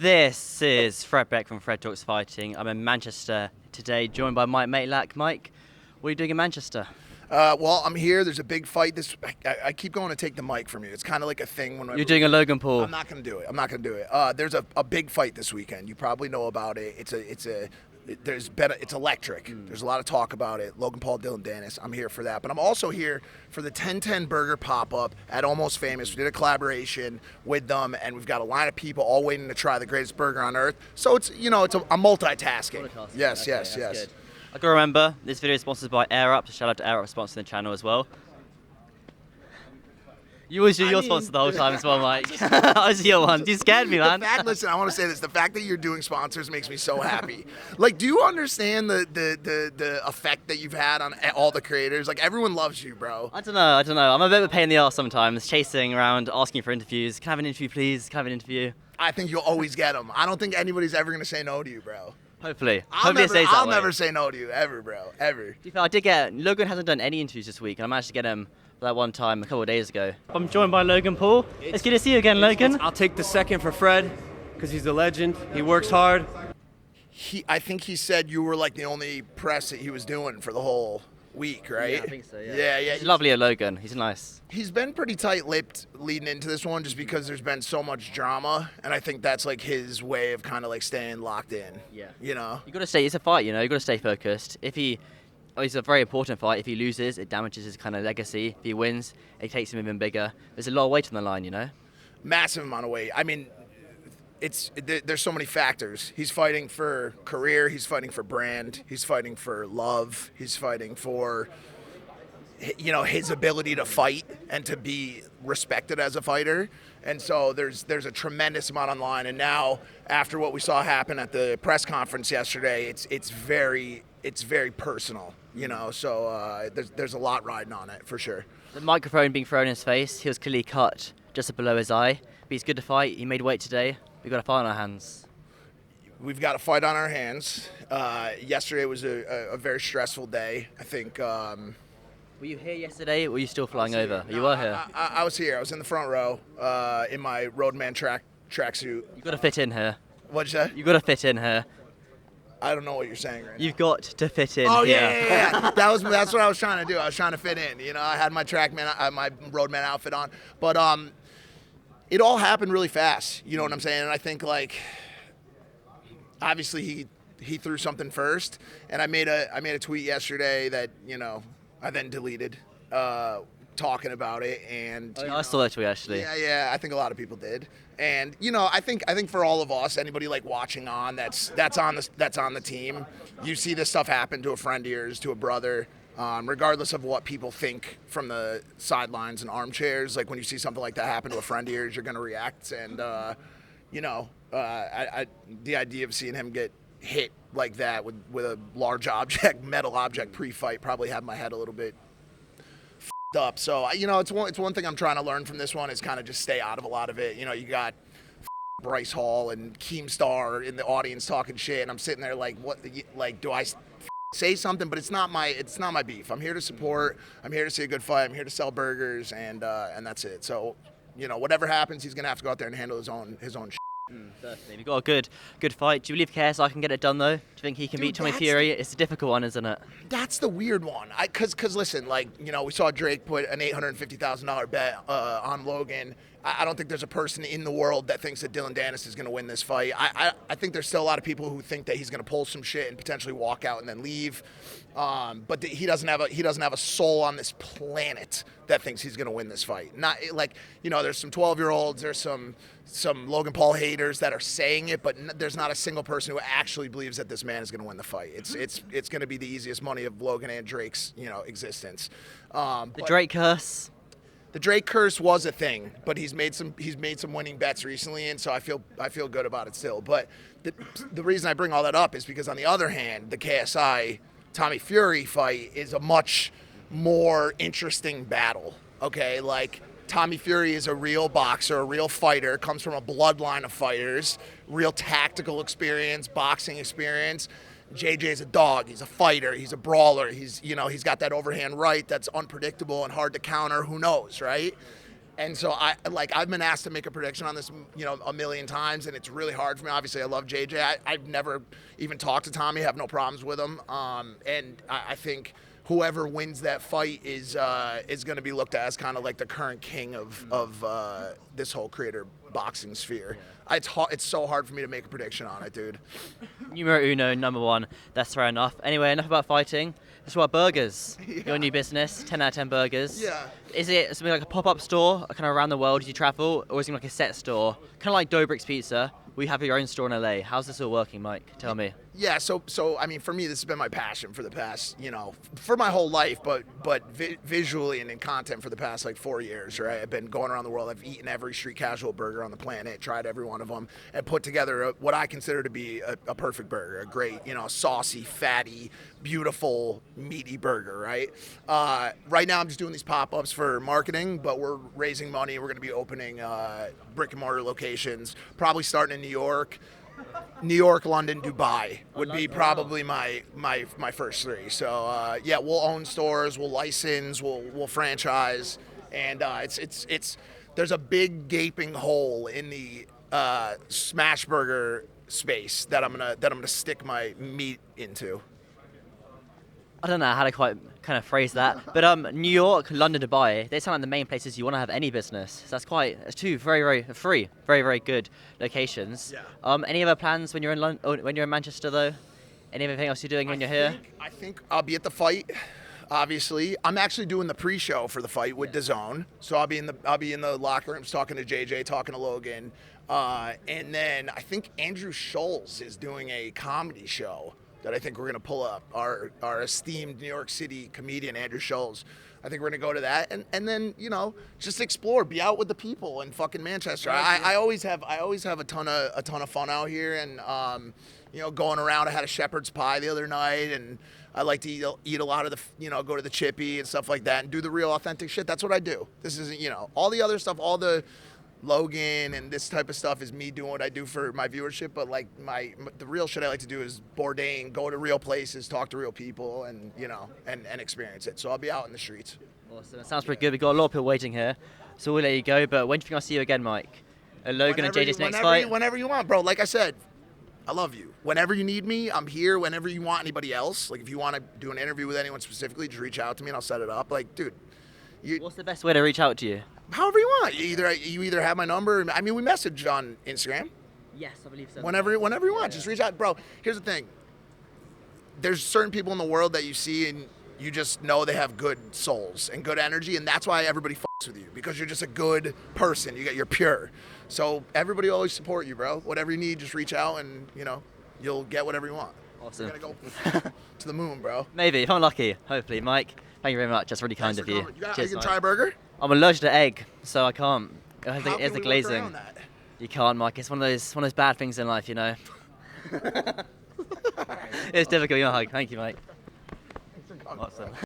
This is Fred Beck from Fred Talks Fighting. I'm in Manchester today, joined by Majlak. Mike, what are you doing in Manchester? Well, I'm here. There's a big fight. I keep going to take the mic from you. It's kind of like a thing. You're doing a Logan Paul. I'm not going to do it. There's a big fight this weekend. You probably know about it. It's electric. There's a lot of talk about it. Logan Paul, Dillon, Danis. I'm here for that. But I'm also here for the 1010 Burger pop-up at Almost Famous. We did a collaboration with them, and we've got a line of people all waiting to try the greatest burger on earth. So I'm multitasking. Yes. Good. I gotta remember, this video is sponsored by Air Up, so shout out to Air Up for sponsoring the channel as well. You always do your sponsor the whole time as well, Mike. I was your one. You scared me, man. Listen, I want to say this. The fact that you're doing sponsors makes me so happy. Like, do you understand the effect that you've had on all the creators? Like, everyone loves you, bro. I don't know. I'm a bit of a pain in the arse sometimes, chasing around, asking for interviews. Can I have an interview, please? Can I have an interview? I think you'll always get them. I don't think anybody's ever going to say no to you, bro. Hopefully. I'll I'll never say no to you, ever, bro. Ever. I did get, Logan hasn't done any interviews this week, and I managed to get him that one time a couple of days ago. I'm joined by Logan Paul. It's good to see you again, Logan. I'll take the second for Fred, because he's a legend. He works hard. I think he said you were like the only press that he was doing for the whole week, right? Yeah, I think so, yeah. Yeah. He's lovely, Logan. He's nice. He's been pretty tight-lipped leading into this one just because there's been so much drama, and I think that's like his way of kind of like staying locked in. Yeah. You know? You got to stay, it's a fight, you got to stay focused. It's a very important fight. If he loses, it damages his kind of legacy. If he wins, it takes him even bigger. There's a lot of weight on the line, Massive amount of weight. I mean, there's so many factors. He's fighting for career. He's fighting for brand. He's fighting for love. He's fighting for, his ability to fight and to be respected as a fighter. And so there's a tremendous amount on line. And now, after what we saw happen at the press conference yesterday, it's very personal. So there's a lot riding on it for sure. The microphone being thrown in his face, he was clearly cut just below his eye. But he's good to fight. He made weight today. We've got a fight on our hands. We've got a fight on our hands. Yesterday was a very stressful day. I think. Were you here yesterday, or were you still flying over? You were here. I was here. I was in the front row in my Roadman tracksuit. You got to fit in here. What'd you say? You got to fit in here. I don't know what you're saying right now. You've got to fit in. Oh here. yeah. That's what I was trying to do. I was trying to fit in. I had my my Roadman outfit on, but it all happened really fast. You know what I'm saying? And I think obviously he threw something first, and I made a tweet yesterday that I then deleted, talking about it, and I saw that tweet actually. Yeah, I think a lot of people did, and I think for all of us, anybody like watching on that's on the team, you see this stuff happen to a friend of yours, to a brother, regardless of what people think from the sidelines and armchairs. Like when you see something like that happen to a friend of yours, you're gonna react, and the idea of seeing him get hit like that with a large metal object pre-fight probably had my head a little bit f***ed up. So it's one thing I'm trying to learn from this one is kind of just stay out of a lot of it. You got Bryce Hall and Keemstar in the audience talking shit, and I'm sitting there like, what? Like, do I say something? But it's not my beef. I'm here to support. I'm here to see a good fight. I'm here to sell burgers, and that's it. So whatever happens, he's gonna have to go out there and handle his own shit. Certainly. We've got a good fight. Do you believe KSI can get it done, though? Do you think he can beat Tommy Fury? It's a difficult one, isn't it? That's the weird one. Because listen, we saw Drake put an $850,000 bet on Logan. I don't think there's a person in the world that thinks that Dillon Danis is going to win this fight. I think there's still a lot of people who think that he's going to pull some shit and potentially walk out and then leave. But he doesn't have a soul on this planet that thinks he's going to win this fight. Not there's some 12-year-olds, there's some Logan Paul haters that are saying it, but there's not a single person who actually believes that this man is going to win the fight. It's going to be the easiest money of Logan and Drake's existence. The Drake curse. The Drake curse was a thing, but he's made some winning bets recently, and so I feel good about it still. But the reason I bring all that up is because on the other hand, the KSI Tommy Fury fight is a much more interesting battle. Okay, Tommy Fury is a real boxer, a real fighter, comes from a bloodline of fighters, real tactical experience, boxing experience. JJ's a dog. He's a fighter. He's a brawler. He's got that overhand right that's unpredictable and hard to counter. Who knows, right? And so I've been asked to make a prediction on this, a million times, and it's really hard for me. Obviously, I love JJ. I've never even talked to Tommy. Have no problems with him. And I think whoever wins that fight is going to be looked at as kind of like the current king of this whole creator boxing sphere. It's so hard for me to make a prediction on it, dude. Numero uno, number one. That's fair enough. Anyway, enough about fighting. Let's talk about burgers. Your new business, 10 out of 10 burgers. Yeah. Is it something like a pop-up store, kind of around the world as you travel, or is it like a set store, kind of like Dobrik's Pizza? We have your own store in LA. How's this all working, Mike? Tell me. Yeah, so I mean, for me, this has been my passion for the past, for my whole life, but visually and in content for the past like 4 years, right? I've been going around the world. I've eaten every street casual burger on the planet, tried every one of them, and put together what I consider to be a perfect burger, a great, saucy, fatty, beautiful, meaty burger, right? Right now, I'm just doing these pop-ups for marketing, but we're raising money. We're going to be opening brick and mortar locations, probably starting in New York, London, Dubai would be probably my first three. So yeah, we'll own stores, we'll license, we'll franchise, and it's there's a big gaping hole in the smash burger space that I'm gonna stick my meat into. I don't know how to quite kind of phrase that, but New York, London, Dubai, they sound like the main places you want to have any business. So that's two very very good locations. Yeah. Any other plans when you're in when you're in Manchester though? Anything else you're doing when you're here? I think I'll be at the fight. Obviously, I'm actually doing the pre-show for the fight with DAZN, so I'll be in the locker rooms talking to JJ, talking to Logan, and then I think Andrew Scholes is doing a comedy show that I think we're going to pull up. Our esteemed New York City comedian, Andrew Scholes. I think we're going to go to that and then, just explore, be out with the people in fucking Manchester. I always have a ton of fun out here and, going around. I had a shepherd's pie the other night and I like to eat a lot of the, go to the Chippy and stuff like that and do the real authentic shit. That's what I do. This isn't, all the other stuff, all the Logan and this type of stuff is me doing what I do for my viewership, but like the real shit I like to do is bourdain, go to real places, talk to real people, and and experience it. So I'll be out in the streets. Awesome. That sounds pretty good. We've got a lot of people waiting here, so we'll let you go. But when do you think I'll see you again, Mike? Logan and JJ's next fight? Whenever you want, bro. Like I said, I love you. Whenever you need me, I'm here. Whenever you want anybody else, like if you want to do an interview with anyone specifically, just reach out to me and I'll set it up. Like, dude. What's the best way to reach out to you? However you want. You either have my number. I mean, we message on Instagram. Yes, I believe so. Whenever you want, just reach out, bro. Here's the thing. There's certain people in the world that you see and you just know they have good souls and good energy, and that's why everybody fucks with you, because you're just a good person. You're pure. So everybody always support you, bro. Whatever you need, just reach out and you'll get whatever you want. Awesome. You're gonna go to the moon, bro. Maybe if I'm lucky. Hopefully, Mike. Thank you very much. That's really kind of you. Cheers, you can try a burger? I'm allergic to egg, so I can't. I think it's the work glazing. around that? You can't, Mike. It's one of those bad things in life, It's difficult. Thank you, Mike. Awesome.